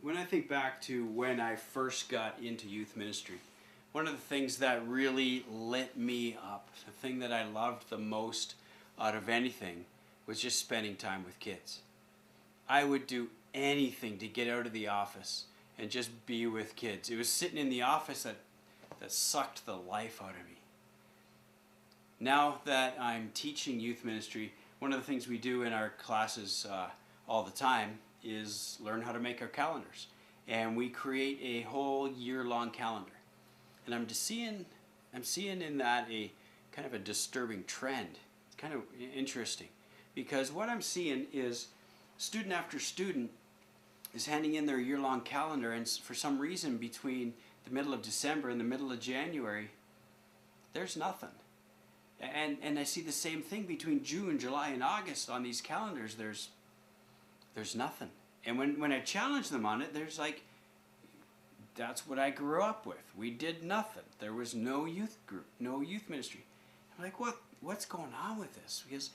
When I think back to when I first got into youth ministry, one of the things that really lit me up, the thing that I loved the most out of anything, was just spending time with kids. I would do anything to get out of the office and just be with kids. It was sitting in the office that sucked the life out of me. Now that I'm teaching youth ministry, one of the things we do in our classes all the time is learn how to make our calendars. And we create a whole year-long calendar. And I'm seeing in that a kind of a disturbing trend. It's kind of interesting because what I'm seeing is student after student is handing in their year-long calendar, and for some reason between the middle of December and the middle of January, there's nothing. And I see the same thing between June, July, and August on these calendars. There's nothing. And when I challenge them on it, there's like, that's what I grew up with. We did nothing. There was no youth group, no youth ministry. I'm like, what's going on with this? Because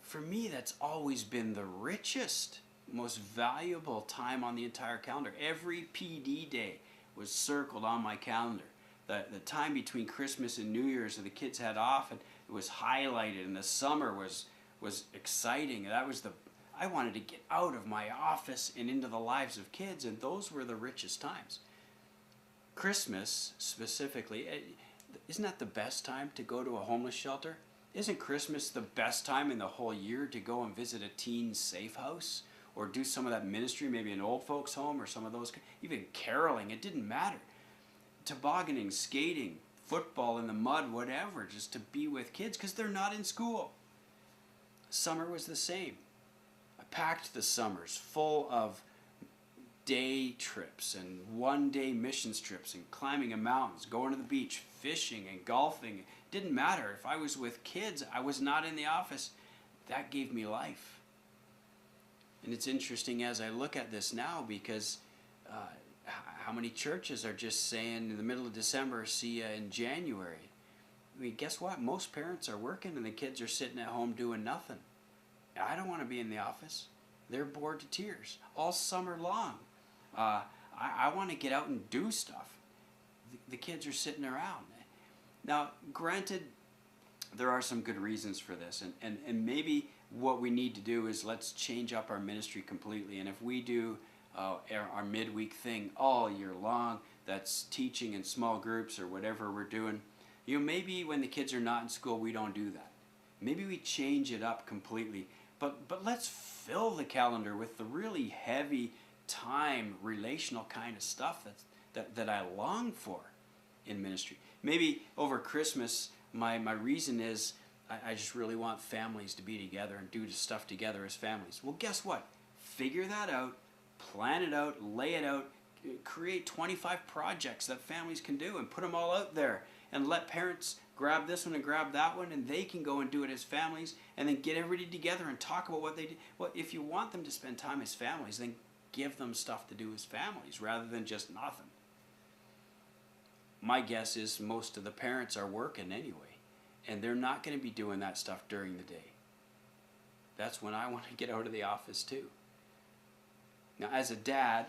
for me, that's always been the richest, most valuable time on the entire calendar. Every PD day was circled on my calendar. The time between Christmas and New Year's that the kids had off, and it was highlighted, and the summer was exciting. I wanted to get out of my office and into the lives of kids, and those were the richest times. Christmas specifically, isn't that the best time to go to a homeless shelter? Isn't Christmas the best time in the whole year to go and visit a teen safe house or do some of that ministry, maybe an old folks home or some of those, even caroling? It didn't matter. Tobogganing, skating, football in the mud, whatever, just to be with kids because they're not in school. Summer was the same. I packed the summers full of day trips and one-day missions trips and climbing in mountains, going to the beach, fishing and golfing. It didn't matter. If I was with kids, I was not in the office. That gave me life. And it's interesting as I look at this now because how many churches are just saying in the middle of December, see ya in January. I mean, guess what? Most parents are working and the kids are sitting at home doing nothing. I don't want to be in the office. They're bored to tears all summer long. I want to get out and do stuff. The kids are sitting around. Now, granted, there are some good reasons for this, and maybe what we need to do is let's change up our ministry completely. And if we do our midweek thing all year long, that's teaching in small groups or whatever we're doing, maybe when the kids are not in school, we don't do that. Maybe we change it up completely. But let's fill the calendar with the really heavy time, relational kind of stuff that I long for in ministry. Maybe over Christmas, my reason is I just really want families to be together and do stuff together as families. Well, guess what? Figure that out, plan it out, lay it out, create 25 projects that families can do and put them all out there and let parents grab this one and grab that one, and they can go and do it as families, and then get everybody together and talk about what they do. Well, if you want them to spend time as families, then give them stuff to do as families rather than just nothing. My guess is most of the parents are working anyway, and they're not going to be doing that stuff during the day. That's when I want to get out of the office too. Now, as a dad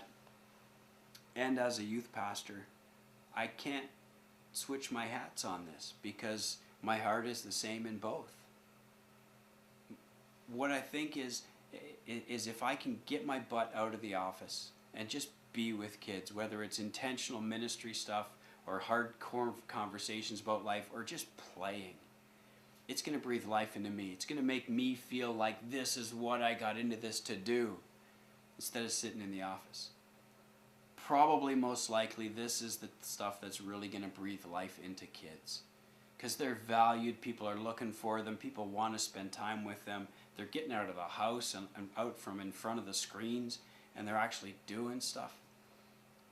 and as a youth pastor, I can't switch my hats on this because my heart is the same in both. What I think is if I can get my butt out of the office and just be with kids, whether it's intentional ministry stuff or hardcore conversations about life or just playing, it's going to breathe life into me. It's going to make me feel like this is what I got into this to do instead of sitting in the office. Probably most likely this is the stuff that's really going to breathe life into kids because they're valued, people are looking for them, people want to spend time with them, they're getting out of the house and out from in front of the screens and they're actually doing stuff.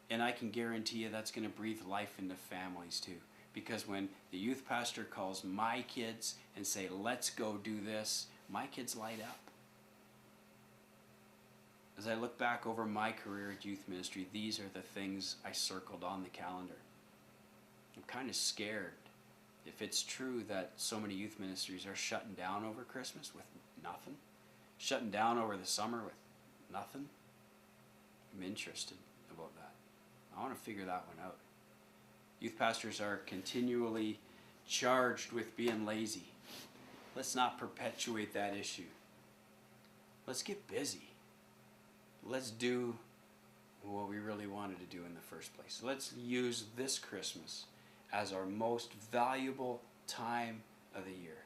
And I can guarantee you that's going to breathe life into families too, because when the youth pastor calls my kids and say, let's go do this, my kids light up. As I look back over my career at youth ministry, these are the things I circled on the calendar. I'm kind of scared if it's true that so many youth ministries are shutting down over Christmas with nothing, shutting down over the summer with nothing. I'm interested about that. I want to figure that one out. Youth pastors are continually charged with being lazy. Let's not perpetuate that issue. Let's get busy. Let's do what we really wanted to do in the first place. Let's use this Christmas as our most valuable time of the year.